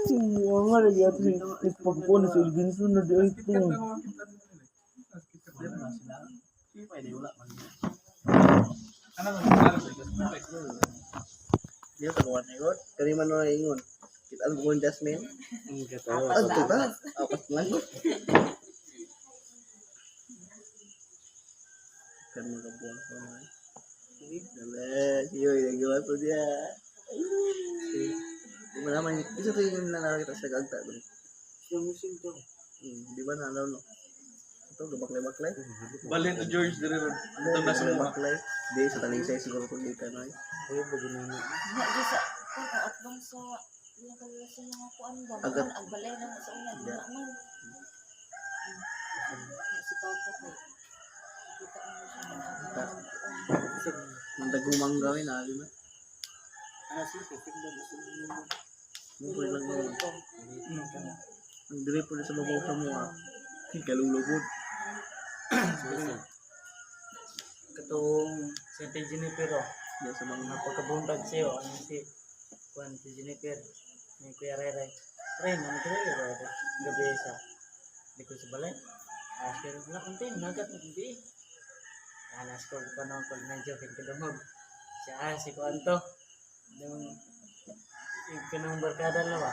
Semua nga lagi ato si pagkukuha sa Ilvinson na di ay ito. Dia kawan ikut, kali mana ingon. Kita bukan Jasmine. Apa ta? Apa lagi? Kan makabuang sama. Dale, yoi lagi waktu dia. Di mana man isa to yung nanalo kita sa gagta bro. Yung musim to. Di ba nanalo no? Ito lumaklay-maklay. Balik to George dire ron. Ito na sa lumaklay. Di sa talisay siguro kung di ka na. Ay bagunana. Na sa at bang sa yung kanya sa mga kuan ba agbalay na sa una di man. Si Papa ko. Kita mo siya. Nagumang gawin na di ba? Mungkin lang yun. Ang dire po sa babaw sa mga kalulubod. Katong Santa Jennifer Yan sa mga pagkabuntag siyo ano si Juan Jennifer ni Kuya Ray naman kaya gabi sa di ko sa balay pero wala konti nagat hindi alas ko nang joke kadungog siya si Kuanto yung kanang barkada lawa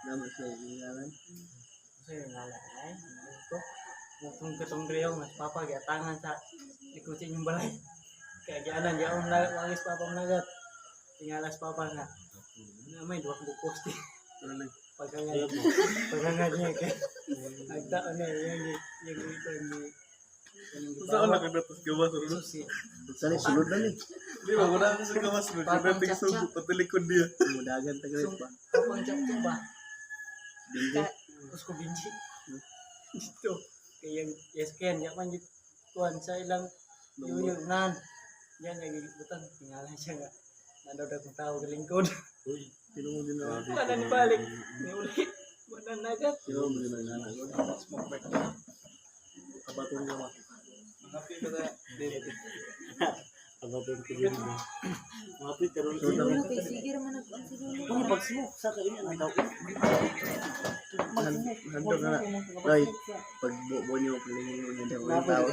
naman siya yan. so yung ngala ay ko kung katong driyaw mas papa giatangan sa ikutin yung balay kaya gianan yaon na wangis papa nagat tingalas papa nga na may duwag bukos di pagangad niya kay nagtaon na yung ito ni Saan na kagatas gawas ron? Sali sulod na ni. Di ba wala sa gawas ron. Dating sugo patilikod dia. Mudagan tagalit pa. Kapag jap ba? Bingo. Tapos ko binsi. Dito. Kaya yes ken yaman yung kuhan sa ilang yuyunan. Yan nagigitbutan. Tingala siya nga. Nanood akong tao kalingkod. Uy, tinungo din na. Wala ni balik. Ni ulit. Wala nagat. Tinungo din na nanak. Smoke break. Kabatong naman. Happy ka na. Kabatong ko din. Happy karon ko. Sige naman nagkuan siguro. Ano pag smoke sa kayo ang daw. Handog na. Ay, pag buo niyo palingin mo yung tao.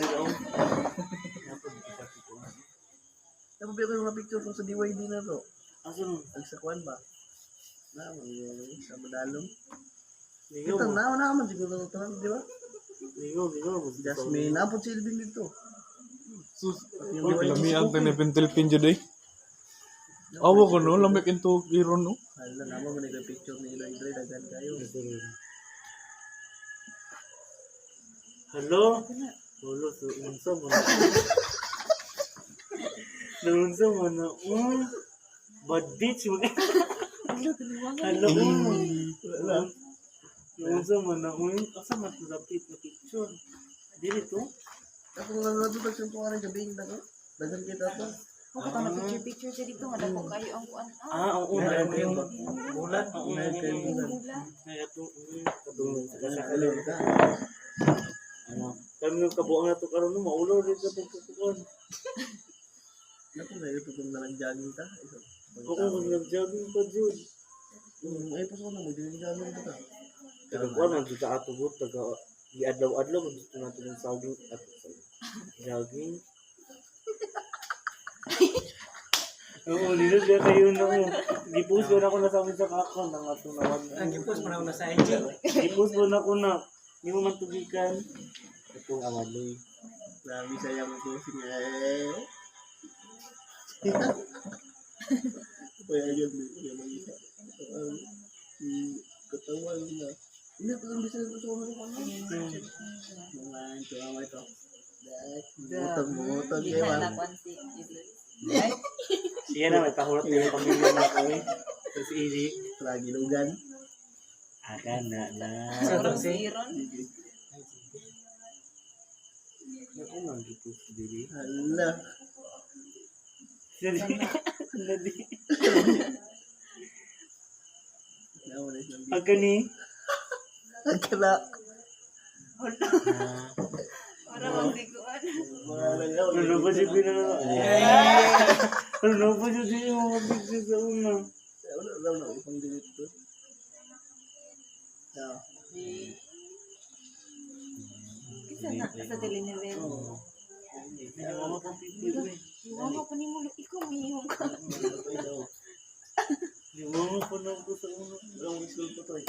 Tapos pero mga picture ko sa DYD na to. Asan Sa kuan ba? Na, sa Badalong. Ito na naman siguro ito, di ba? Ligo. Jasmine, napot si Elvin dito. Sus, lami ang tinipintil pinjo day. Awa ko no, lamig into iron no. Hala naman mo nagpa-picture ni Eloy Dre, dagan kayo. Hello? Hello, so unsa mo na? Unsa mo na? Bad bitch mo. Hello. Unsa mo na? Asa man to dapit na picture? Dili to? Ako lang natutag sa tuwa rin gabing dagan. Dagan kita to. Ako ka na picture siya dito nga dako kayo ang kuan. Oo, na kayo ba? Bulan? Unahin kayo bulan. Ay, ato. Kadung sa Alam ka. ano? Kami yung kabuang na to karon no, maulo rin sa pagkukuan. Naku na ito kung nalang-jogging ka. Oo, kung nag-jogging pa Jud. Ay, pasok na mo, jogging ka. Kagkuan ang sa ato bot, i-adlaw-adlaw kung gusto natin yung saging at jogging. Oo, nila siya kayo na ko. Gipus ko na ko na sa amin sa kakon ng ato nawag. Gipus mo na ko na sa IG. Gipus mo na ko na. Hindi mo man tubikan. Itong awaloy. Grabe sayang mo po siya. Kaya yun, katawan na. Hindi ko lang bisa gusto ko na mga ito, ito. Butang kayo. Siya na, may pahulot na yung pamilya na ko eh. Tapos ili. Lagi lugan. Aga na. Sobrang siron. Ako nga gipus dili. Hala. Hala di. Agka Aga ni. Agkala. Para magbiguan. Ano ba siya pinala? Ano ba siya di mo magbigay sa una? Wala na upang dito. Ah, Isa na sa telenovela. Mama pang pipili. Iwan pa ni mo, ikaw may iyong ka. Mama pa na ako sa uno. Ang whistle ko to eh.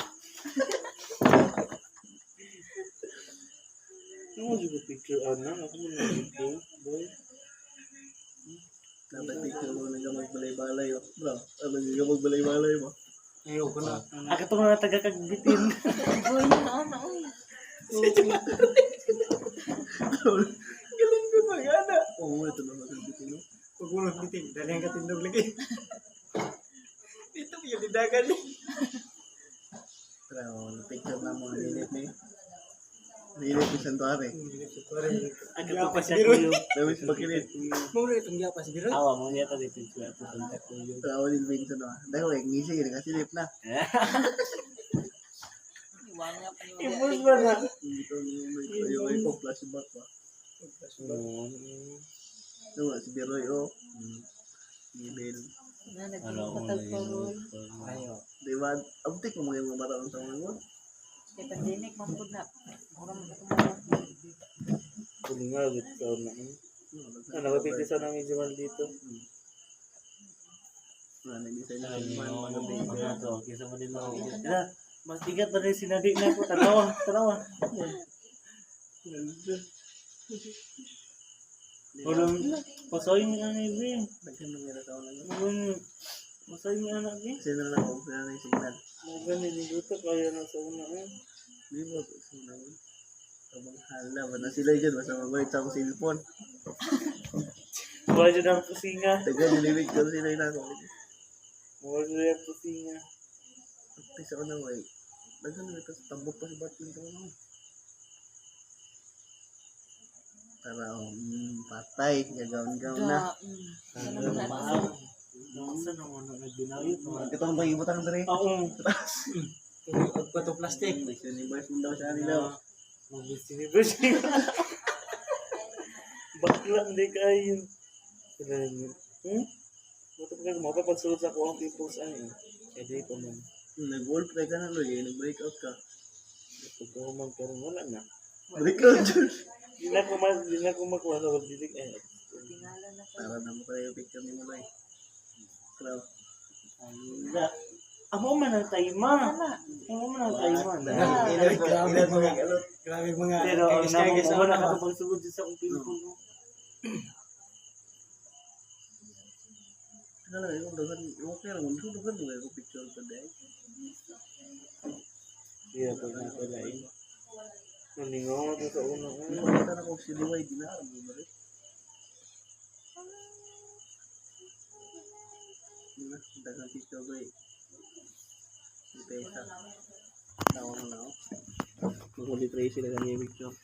Ano juga picture anak? Ako mo na picture. Boy. Dapat picture mo nagamag balay-balay oh. Bro, ano nagamag balay-balay mo? Ayaw ko na. Ako ito nga taga-kagbitin. Boy, na oy. Galing ko ba gana? Oo, ito na matagbitin no? Pag mo nagbitin, dali ang katindog lagi. Dito yung didagan eh. Pero, picture na mo, nilit ni. Nilit ni Santuari. Ako to pa siya kuyo. Dawis pagkilit. Muna itong yapas, biro? Awa mo niya ito dito siya. Pupunta kuyo. Trawa din Vincent no? Dahil eh, ngisi yun, kasi lip na. Iwan nga pa ni mo. Impulse ba na? Ito yung may flashback ba? Diba, si Biroy oh. Email. Na nagpatag pa roll. Ayaw. Diba, abtik mo mga bata ng taon mo. Kaya pandemic, mapod na. Mura mo na Kuling nga, wait sa una. Nakapiti sa namin Jamal dito. Nag-design na si Man, mga baby. Kisa mo din ako. Mas bigat pa rin sinabi na ako. Tanawa. Walang pasoy mo na ni Nagkano nga na taon lang. Pasoy mo anak ni. Kasi na lang ako, kaya na yung signal. Maganin ni Luto kaya na sa una. Di ba, kasi na lang. Kabang hala, ba na sila dyan, basta magulit sa akong cellphone. Wala dyan ang pusinga. Taga, nilibig ko sila yun ako. Wala dyan ang pusinga. Pagtis ako na, way. Nagkano ito, tambok pa si Batlin sa ano. Tara, patay, gagawin-gawin na. Nasa naman ang nagbinayot. Ito ang pag-ibutang dere. Oo. Pagpato plastic. May universe mo daw sa nila. Mag-Miss Universe. Baklang di kayo. Bato pa kayo mapapagsulot sa kuwang people's ano eh. Kaya di pa man. Nag-wolf try ka na, Loy. Nag-breakout ka. Pagka magkaroon wala na. Breakout dyan. Di na ko makuha sa pagdidig. Tingala na pa. Para na mo pala yung picture ni mo, Loy. Claw. Amo man ang tayma. Amo man ang tayma. Grabe mga Pero ang naman mo na nakapagsulod sa kong pinipon mo. Kala yung dagan, yung kaya lang, yung dagan mo yung picture pa dahil. Kaya pag nakalain. Nalingaw mo ito sa una. Yung makita na kung si Liway, di na alam mo ba rin? Dagang picture ba eh. Ipesa. Tawa mo na ako. Mag-ulit try sila kanya yung picture.